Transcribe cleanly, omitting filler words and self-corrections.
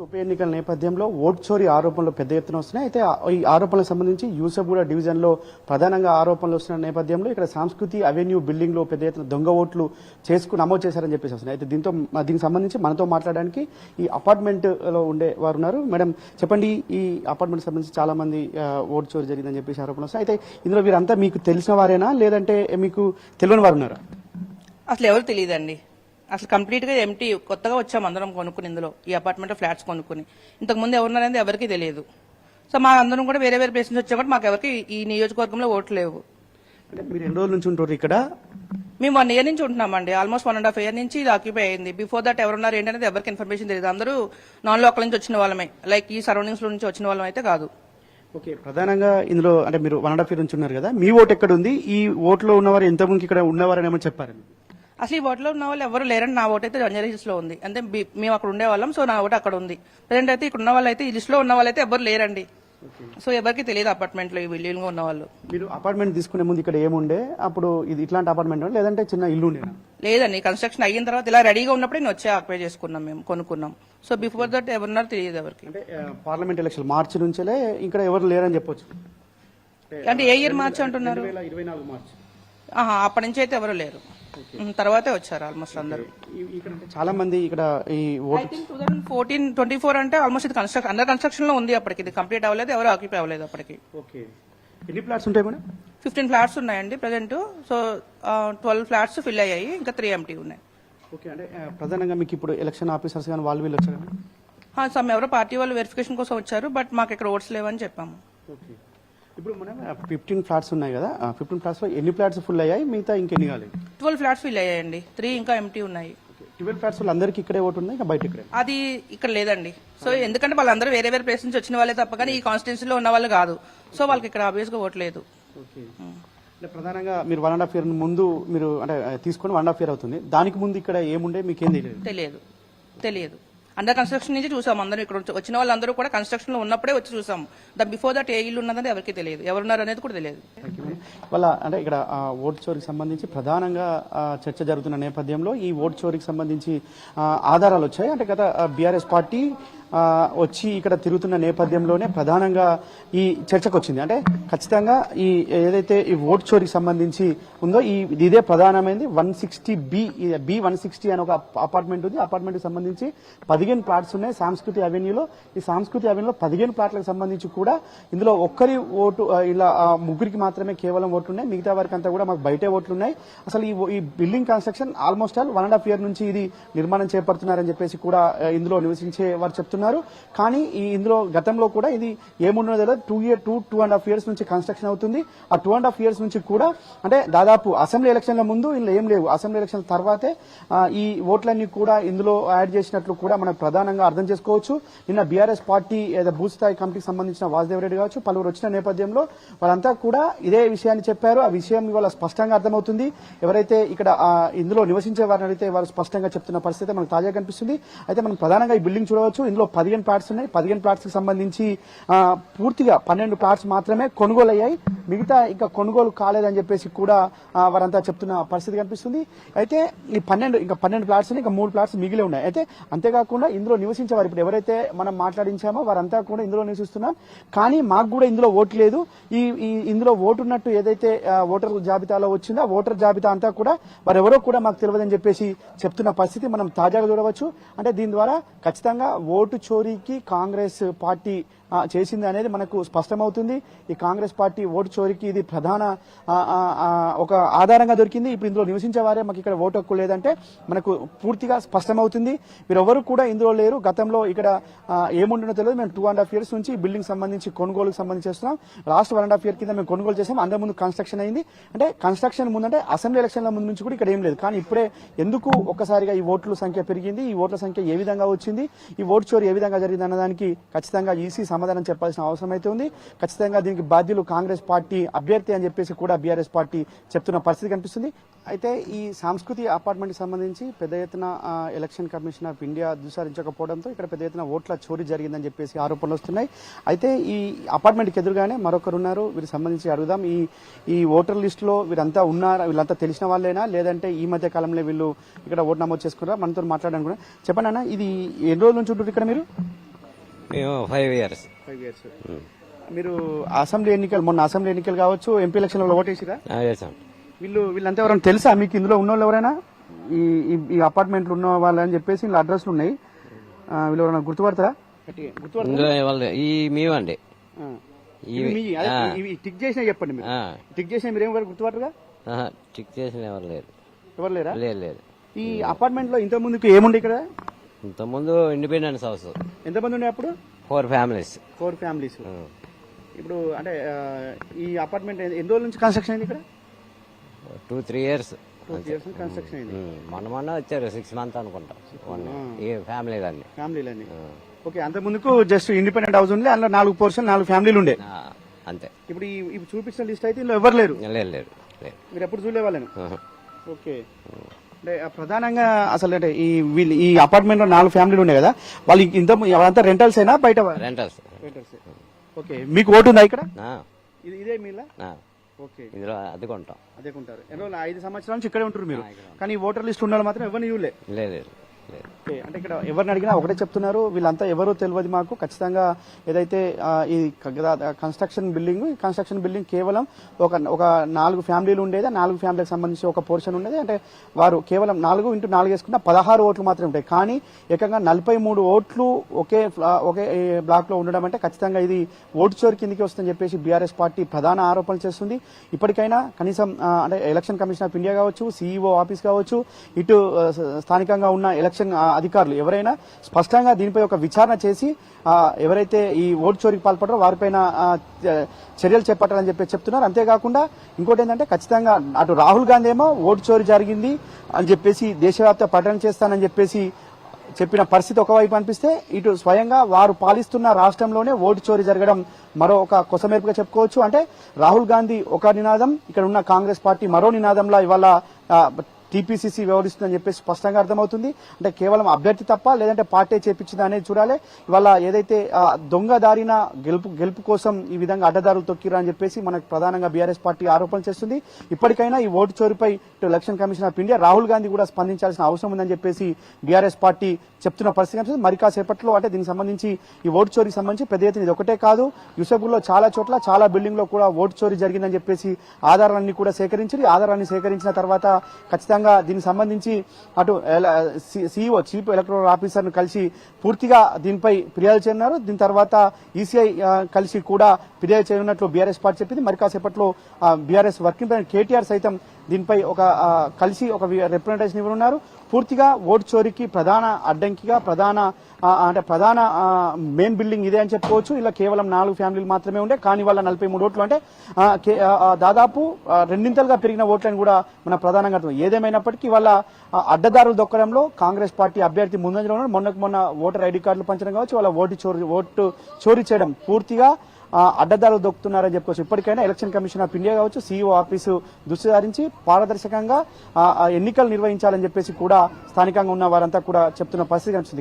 ఉప ఎన్నికల నేపథ్యంలో ఓటు చోరీ ఆరోపణలు పెద్ద ఎత్తున వస్తున్నాయి. అయితే ఈ ఆరోపణలకు సంబంధించి యూసఫ్గూడ డివిజన్లో ప్రధానంగా ఆరోపణలు వస్తున్న నేపథ్యంలో ఇక్కడ సంస్కృతి అవెన్యూ బిల్డింగ్ లో పెద్ద ఎత్తున దొంగ ఓట్లు నమోదు చేశారని చెప్పేసి వస్తున్నాయి. అయితే దీనికి సంబంధించి మనతో మాట్లాడడానికి ఈ అపార్ట్మెంట్ లో ఉండే వారు ఉన్నారు. మేడం చెప్పండి, ఈ అపార్ట్మెంట్ సంబంధించి చాలా మంది ఓటు చోరీ జరిగిందని చెప్పేసి ఆరోపణలు వస్తున్నాయి. అయితే ఇందులో వీరంతా మీకు తెలిసిన వారేనా లేదంటే మీకు తెలియని వారు ఉన్నారా? అసలు ఎవరు తెలియదండి. అసలు కంప్లీట్ గా ఎంటీ, కొత్తగా వచ్చాము అందరం కొనుక్కుని ఇందులో ఈ అపార్ట్మెంట్ ఫ్లాట్స్ కొనుక్కుని. ఇంతకు ముందు ఎవరున్నారనేది ఎవరికి తెలియదు. సో మా అందరం కూడా వేరే వేరే ప్లేస్ నుంచి వచ్చాం, మాకు ఎవరికి ఈ నియోజకవర్గంలో ఓట్లు లేవు. అంటే మీరు ఎన్ని రోజుల నుంచి ఉంటారు ఇక్కడ? మేము 1 year నుంచి ఉంటున్నామండి. ఆల్మోస్ట్ 1.5 year నుంచి ఇది ఆక్యుపై అయింది. బిఫోర్ దట్ ఎవరున్నారు ఏంటనేది ఎవరికి ఇన్ఫర్మేషన్ తెలియదు. అందరూ నాన్ లోకల్ నుంచి వచ్చిన వాళ్ళమే, లైక్ ఈ సరౌండింగ్స్ లో నుంచి వచ్చిన వాళ్ళం అయితే కాదు. ఓకే, ప్రధానంగా ఇందులో అంటే మీరు 1.5 year నుంచి ఉన్నారు కదా, మీ ఓటు ఎక్కడ ఉంది? ఈ ఓట్లో ఉన్నవారు ఎంతమంది ఇక్కడ ఉన్నవారని ఏమో చెప్పారండి? అసలు ఈ ఓట్లో ఉన్న వాళ్ళు ఎవరు లేరండి. నా ఓటు అయితే రంజాన్ హిల్స్ లో ఉంది. అంటే మేము అక్కడ ఉండేవాళ్ళం, సో నా ఓటు అక్కడ ఉంది. ప్రజెంట్ అయితే ఇక్కడ ఉన్న వాళ్ళు అయితే ఈ లిస్ట్ లో ఉన్న వాళ్ళు అయితే ఎవరు లేరండి. సో ఎవరికి తెలియదు అపార్ట్మెంట్ లో ఈ బిల్డింగ్ లో ఉన్న వాళ్ళు. మీరు అపార్ట్మెంట్ తీసుకునే ముందు ఇక్కడ ఏముండే? అప్పుడు ఇది ఇట్లాంటి అపార్ట్మెంట్ లేదంటే చిన్న ఇల్లు ఉండేనా? లేదండి, కన్స్ట్రక్షన్ అయిన తర్వాత ఇలా రెడీగా ఉన్నప్పుడే నేను వచ్చి ఆక్యుపై చేసుకున్నాం, మేము కొనుక్కున్నాం. సో బిఫోర్ దట్ ఎవరున్నారో తెలియదు ఎవరికి. అంటే పార్లమెంట్ ఎలక్షన్ మార్చి నుంచే ఇక్కడ ఎవరు లేరని చెప్పొచ్చు. అంటే ఏ ఇయర్ మార్చి అంటున్నారు? 2024 మార్చి. అప్పటి నుంచి అయితే ఎవరు లేరు, తర్వాతే వచ్చారు ఆల్మోస్ట్ అందరూ. ఇక్కడ చాలా మంది ఇక్కడ ఈ 2014-24 అంటే ఆల్మోస్ట్ ఇది అండర్ కన్స్ట్రక్షన్ లో ఉంది. అప్పటికి ఇది కంప్లీట్ అవ్వలేదు, ఎవరు ఆక్యుపై అవ్వలేదు అప్పటికి. ఓకే, ఎన్ని ఫ్లాట్స్ ఉంటాయి మేడం? 15 ఫ్లాట్స్ ఉన్నాయండి ప్రెసెంట్. సో 12 ఫ్లాట్స్ ఫిల్ అయ్యాయి, ఇంకా 3 ఎంటీ ఉన్నాయి. ఓకే, అంటే ప్రధానంగా మీకు ఇప్పుడు ఎలక్షన్ ఆఫీసర్స్ కానీ వాళ్ళు వీళ్ళు వచ్చారు? సమ్ ఎవరో పార్టీ వాళ్ళు వెరిఫికేషన్ కోసం వచ్చారు, బట్ మాకు ఇక్కడ ఓట్స్ లేవని చెప్పాము. ఓకే, ఇప్పుడు మనం 15 ఫ్లాట్స్ ఉన్నాయి కదా, 15 ఫ్లాట్స్ లో ఎన్ని ఫ్లాట్స్ ఫుల్ అయ్యాయి, మిగతా ఇంకెన్ని కాలేదు? 12 ఫ్లాట్స్ ఫిల్ అయ్యాయండి, 3 ఇంకా ఎంటీ ఉన్నాయి. 12 ఫ్లాట్స్ లో అందరికి ఇక్కడే ఓటు ఉన్నాయి, ఇంకా బయట ఇక్కడే? అది ఇక్కడ లేదండి. సో ఎందుకంటే వాళ్ళందరూ వేరే వేరే ప్లేస్ నుంచి వచ్చిన వాళ్ళే తప్ప కానీ ఈ కాన్స్టిట్యూన్సీలో ఉన్న వాళ్ళు కాదు. సో వాళ్ళకి ఇక్కడ ఆబ్వియస్ గా ఓటు లేదు. ప్రధానంగా మీరు 1.5 year ముందు మీరు అంటే తీసుకొని 1.5 year అవుతుంది. దానికి ముందు ఇక్కడ ఏముండే మీకేం తెలియదు. అండర్ కన్స్ట్రక్షన్ నుంచి చూసాం అందరూ. ఇక్కడ వచ్చిన వాళ్ళందరూ కూడా కన్స్ట్రక్షన్ లో ఉన్నప్పుడే వచ్చి చూసాం. బిఫోర్ దట్ ఏ ఇల్లు ఉన్నదని ఎవరికి తెలియదు, ఎవరున్నారు అనేది కూడా తెలియదు. వాళ్ళ అంటే ఇక్కడ ఓటు చోరీకి సంబంధించి ప్రధానంగా చర్చ జరుగుతున్న నేపథ్యంలో ఈ ఓటు చోరీకి సంబంధించి ఆధారాలు వచ్చాయి. అంటే గత బీఆర్ఎస్ పార్టీ వచ్చి ఇక్కడ తిరుగుతున్న నేపథ్యంలోనే ప్రధానంగా ఈ చర్చకు వచ్చింది. అంటే ఖచ్చితంగా ఈ ఏదైతే ఈ ఓటు చోరీకి సంబంధించి ఉందో ఇదే ప్రధానమైనది. 160B అని ఒక అపార్ట్మెంట్ ఉంది. అపార్ట్మెంట్ కి సంబంధించి 15 ప్లాట్స్ ఉన్నాయి సంస్కృతి అవెన్యూలో. ఈ సంస్కృతి అవెన్యూలో 15 ప్లాట్లకు సంబంధించి కూడా ఇందులో ఒక్కరి ఓటు, ఇలా ముగ్గురికి మాత్రమే కేవలం ఓట్లు ఉన్నాయి, మిగతా వారికి అంతా కూడా మాకు బయటే ఓట్లు ఉన్నాయి. అసలు ఈ బిల్డింగ్ కన్స్ట్రక్షన్ ఆల్మోస్ట్ 1.5 year నుంచి ఇది నిర్మాణం చేపడుతున్నారని చెప్పేసి కూడా ఇందులో నివసించే వారు చెప్తున్నారు. కానీ ఇందులో గతంలో కూడా ఇది ఏమున్నదో 2.5 years నుంచి కన్స్ట్రక్షన్ అవుతుంది. ఆ 2.5 years నుంచి కూడా అంటే దాదాపు అసెంబ్లీ ఎలక్షన్ల ముందు ఇందులో ఏం లేవు, అసెంబ్లీ ఎలక్షన్ తర్వాతే ఈ ఓట్లన్నీ కూడా ఇందులో యాడ్ చేసినట్లు కూడా మనం ప్రధానంగా అర్థం చేసుకోవచ్చు. నిన్న బీఆర్ఎస్ పార్టీ బూత్ స్థాయి కమిటీకి సంబంధించిన వాసుదేవ్ రెడ్డి కావచ్చు, పలువురు వచ్చిన నేపథ్యంలో వాళ్ళంతా కూడా ఇదే విషయాన్ని చెప్పారు. ఆ విషయం ఇవాళ స్పష్టంగా అర్థమవుతుంది. ఎవరైతే ఇక్కడ ఇందులో నివసించే వారిని అడిగితే వారు స్పష్టంగా చెప్తున్న పరిస్థితి మనకు తాజాగా కనిపిస్తుంది. అయితే మనం ప్రధానంగా ఈ బిల్డింగ్ చూడవచ్చు. ఇందులో 15 ప్లాట్స్ ఉన్నాయి. 15 ప్లాట్స్ కి సంబంధించి పూర్తిగా 12 ప్లాట్స్ మాత్రమే కొనుగోలు అయ్యాయి, మిగతా ఇంకా కొనుగోలు కాలేదని చెప్పేసి కూడా వారంతా చెప్తున్న పరిస్థితి కనిపిస్తుంది. అయితే ఈ 12 ప్లాట్స్ ఇంకా 3 ప్లాట్స్ మిగిలి ఉన్నాయి. అయితే అంతేకాకుండా ఇందులో నివసించే వారు ఇప్పుడు ఎవరైతే మనం మాట్లాడించామో వారంతా కూడా ఇందులో నివసిస్తున్నాం, కానీ మాకు కూడా ఇందులో ఓటు లేదు. ఇందులో ఓటు ఉన్నట్టు ఏదైతే ఓటర్ జాబితాలో వచ్చిందో ఆ ఓటర్ జాబితా అంతా కూడా వారెవరో కూడా మాకు తెలియదని చెప్పేసి చెప్తున్న పరిస్థితి మనం తాజాగా చూడవచ్చు. అంటే దీని ద్వారా ఖచ్చితంగా ఓటు చోరీకి కాంగ్రెస్ పార్టీ చేసింది అనేది మనకు స్పష్టమవుతుంది. ఈ కాంగ్రెస్ పార్టీ ఓటు చోరీకి ఇది ప్రధాన ఒక ఆధారంగా దొరికింది. ఇప్పుడు ఇందులో నివసించే వారే మాకు ఇక్కడ ఓటు హక్కు లేదంటే మనకు పూర్తిగా స్పష్టమవుతుంది. వీరెవరు కూడా ఇందులో లేరు. గతంలో ఇక్కడ ఏముండనో తెలియదు. మేము 2.5 years నుంచి బిల్డింగ్ సంబంధించి కొనుగోలుకు సంబంధించి చేస్తున్నాం. లాస్ట్ 1.5 year కింద మేము కొనుగోలు చేసాం. అందరి ముందు కన్స్ట్రక్షన్ అయింది. అంటే కన్స్ట్రక్షన్ ముందంటే అసెంబ్లీ ఎలక్షన్ల ముందు నుంచి కూడా ఇక్కడ ఏం లేదు. కానీ ఇప్పుడే ఎందుకు ఒక్కసారిగా ఈ ఓట్ల సంఖ్య పెరిగింది, ఈ ఓట్ల సంఖ్య ఏ విధంగా వచ్చింది, ఈ ఓటు చోరీ ఏ విధంగా జరిగింది అన్నదానికి ఖచ్చితంగా ఈసీ సమాధానం చెప్పాల్సిన అవసరం అయితే ఉంది. ఖచ్చితంగా దీనికి బాధ్యులు కాంగ్రెస్ పార్టీ అభ్యర్థి అని చెప్పేసి కూడా బీఆర్ఎస్ పార్టీ చెప్తున్న పరిస్థితి కనిపిస్తుంది. అయితే ఈ సంస్కృతి అపార్ట్మెంట్ కి సంబంధించి పెద్ద ఎత్తున ఎలక్షన్ కమిషన్ ఆఫ్ ఇండియా దుసారించకపోవడంతో ఇక్కడ పెద్ద ఎత్తున ఓట్ల చోరీ జరిగిందని చెప్పేసి ఆరోపణలు వస్తున్నాయి. అయితే ఈ అపార్ట్మెంట్ కి ఎదురుగానే మరొకరు ఉన్నారు. వీరికి సంబంధించి అడుగుదాం. ఈ ఓటర్ లిస్ట్ లో వీరంతా ఉన్నారా, వీళ్ళంతా తెలిసిన వాళ్ళేనా లేదంటే ఈ మధ్య కాలంలో వీళ్ళు ఇక్కడ ఓటు నమోదు చేసుకున్నారా? మనతో మాట్లాడాలనుకున్నా. చెప్పండి అన్న, ఇది ఎన్ని రోజుల నుంచి ఉంటుంది ఇక్కడ మీరు? మేము 5 ఇయర్స్ 5 ఇయర్స్. మీరు మొన్న అసెంబ్లీ ఎన్నికలు కావచ్చు, ఎంపీ ఎలక్షన్ లో ఓటేసిరా? చేసాం. వీళ్ళంతా ఎవరైనా తెలుసా మీకు? ఇందులో ఉన్న వాళ్ళు ఎవరైనా ఈ అపార్ట్మెంట్లు ఉన్న వాళ్ళని చెప్పేసి ఇలా అడ్రస్లు ఉన్నాయి, వీళ్ళు ఎవరైనా గుర్తుపడతారా? ఇందులో వాళ్ళు ఈ మేమండి. టిక్ చేసినా చెప్పండి మీరు. టిక్ చేసినా మీరు ఏం గుర్తుపడరుగా? టిక్ చేసిన ఎవరు లేరు. ఎవరు లేరా? లేదు. ఈ అపార్ట్మెంట్ లో ఇంత ముందుకు ఏముండే ఇక్కడ? ఇంతకుముందు ఇండిపెండెన్స్ హౌస్. ఎంతమంది ఉండే అప్పుడు? 4 ఫ్యామిలీస్. 4 ఫ్యామిలీస్. ఇప్పుడు అంటే ఈ అపార్ట్మెంట్ ఎన్ని రోజుల నుంచి కన్స్ట్రక్షన్ అయింది ఇక్కడ? 2-3 ఇయర్స్. 2 years కన్స్ట్రక్షన్ అయింది. మొన్న వచ్చారు 6 months అనుకుంటా. ఈ ఫ్యామిలీలన్నీ. ఫ్యామిలీలన్నీ. ఓకే, అంత ముందుకు జస్ట్ ఇండిపెండెంట్ హౌస్ ఉండే, అందులో 4 పోర్షన్ 4 ఫ్యామిలీలు ఉండే. అంతే. ఇప్పుడు ఈ చూపించిన లిస్ట్ అయితే ఇందులో ఎవరు లేరు. లేదు. మీరు ఎప్పుడు చూడలే వాళ్ళని? ఓకే. అంటే ప్రధానంగా అసలు అంటే ఈ అపార్ట్మెంట్ లో 4 ఫ్యామిలీలు ఉన్నాయి కదా, వాళ్ళు వాళ్ళంతా రెంటల్స్ అయినా బయట? రెంటల్స్. ఓకే, మీకు ఓటు ఉందా ఇక్కడ? ఇదే మీలా? ఓకే, ఇందులో అద్దెకుంటాం. అద్దెకుంటారు. 5 సంవత్సరాల నుంచి ఇక్కడే ఉంటారు మీరు, కానీ ఓటర్ లిస్ట్ ఉన్న మాత్రం ఎవరిని చూడలే? లేదు. అంటే ఇక్కడ ఎవరిని అడిగినా ఒకటే చెప్తున్నారు, వీళ్ళంతా ఎవరో తెలియదు మాకు. ఖచ్చితంగా ఏదైతే ఈ కన్స్ట్రక్షన్ బిల్డింగ్ కేవలం ఒక 4 ఫ్యామిలీలు ఉండేది. 4 ఫ్యామిలీకి సంబంధించి ఒక పోర్షన్ ఉండేది. అంటే వారు కేవలం 4x4 వేసుకున్న 16 ఓట్లు మాత్రమే ఉంటాయి. కానీ ఏకంగా 43 ఓట్లు ఒకే బ్లాక్ లో ఉండడం అంటే ఖచ్చితంగా ఇది ఓటు చోరీ కిందికి వస్తుందని చెప్పేసి బీఆర్ఎస్ పార్టీ ప్రధాన ఆరోపణలు చేస్తుంది. ఇప్పటికైనా కనీసం అంటే ఎలక్షన్ కమిషన్ ఆఫ్ ఇండియా కావచ్చు, సిఇఓ ఆఫీస్ కావచ్చు, ఇటు స్థానికంగా ఉన్న ఎలక్షన్ అధికారులు ఎవరైనా స్పష్టంగా దీనిపై ఒక విచారణ చేసి ఎవరైతే ఈ ఓటు చోరీకి పాల్పడారో వారిపైన చర్యలు చేపట్టాలని చెప్పి చెప్తున్నారు. అంతేకాకుండా ఇంకోటి ఏంటంటే ఖచ్చితంగా అటు రాహుల్ గాంధీ ఏమో ఓటు చోరీ జరిగింది అని చెప్పేసి దేశవ్యాప్త పర్యటన చేస్తానని చెప్పేసి చెప్పిన పరిస్థితి ఒకవైపు అనిపిస్తే, ఇటు స్వయంగా వారు పాలిస్తున్న రాష్ట్రంలోనే ఓటు చోరీ జరగడం మరో ఒక కొసమెరుపుగా చెప్పుకోవచ్చు. అంటే రాహుల్ గాంధీ ఒక నినాదం, ఇక్కడ ఉన్న కాంగ్రెస్ పార్టీ మరో నినాదంలా ఇవాళ టీపీసీసీ వ్యవహరిస్తుందని చెప్పేసి స్పష్టంగా అర్థమవుతుంది. అంటే కేవలం అభ్యర్థి తప్ప లేదంటే పార్టీ చేపించిందా అనేది చూడాలి. ఇవాళ ఏదైతే దొంగ దారిన గెలుపు కోసం ఈ విధంగా అడ్డదారులు తొక్కిరా అని చెప్పేసి మనకు ప్రధానంగా బీఆర్ఎస్ పార్టీ ఆరోపణలు చేస్తుంది. ఇప్పటికైనా ఈ ఓటు చోరీపై election commission of India Rahul Gandhi కూడా స్పందించాల్సిన అవసరం ఉందని చెప్పేసి బీఆర్ఎస్ పార్టీ చెప్తున్న పరిస్థితి. మరి కాసేపట్లో అంటే దీనికి సంబంధించి ఈ ఓటు చోరీకి సంబంధించి పెద్ద ఎత్తున ఇది ఒకటే కాదు, యూసఫ్గూడలో చాలా చోట్ల చాలా బిల్డింగ్ లో కూడా ఓటు చోరీ జరిగిందని చెప్పేసి ఆధారాలన్నీ కూడా సేకరించారు. ఆధారాన్ని సేకరించిన తర్వాత ఖచ్చితంగా దీనికి సంబంధించి అటు సిఇఓ చీఫ్ ఎలక్టరల్ ఆఫీసర్ ను కలిసి పూర్తిగా దీనిపై ఫిర్యాదు చేయనున్నారు. దీని తర్వాత ఈసీఐ కలిసి కూడా ఫిర్యాదు చేయనున్నట్లు బీఆర్ఎస్ పార్టీ చెప్పింది. మరి కాసేపట్లో బీఆర్ఎస్ వర్కింగ్ ప్రెసిడెంట్ కేటీఆర్ సైతం దీనిపై కలిసి ఒక రిప్రజెంటేషన్ ఇవ్వనున్నారు. పూర్తిగా ఓటు చోరీకి ప్రధాన అడ్డంకిగా ప్రధాన మెయిన్ బిల్డింగ్ ఇదే అని చెప్పుకోవచ్చు. ఇలా కేవలం 4 ఫ్యామిలీలు మాత్రమే ఉండే, కానీ వాళ్ళ 43 ఓట్లు అంటే దాదాపు 2 పెరిగిన ఓట్లను కూడా మన ప్రధానంగా అర్థం. ఏదేమైనప్పటికీ వాళ్ళ అడ్డదారులు దొక్కడంలో కాంగ్రెస్ పార్టీ అభ్యర్థి ముందంజలో ఉన్నారు. మొన్న ఓటర్ ఐడి కార్డులు పంచడం కావచ్చు, వాళ్ళ ఓటు చోరీ చేయడం పూర్తిగా అడ్డదారులు దొక్కుతున్నారని చెప్పుకోవచ్చు. ఇప్పటికైనా ఎలక్షన్ కమిషన్ ఆఫ్ ఇండియా కావచ్చు, సిఇఓ ఆఫీసు దృష్టి సారించి పారదర్శకంగా ఎన్నికలు నిర్వహించాలని చెప్పేసి కూడా స్థానికంగా ఉన్న వారంతా కూడా చెప్తున్న పరిస్థితి కనిపిస్తుంది.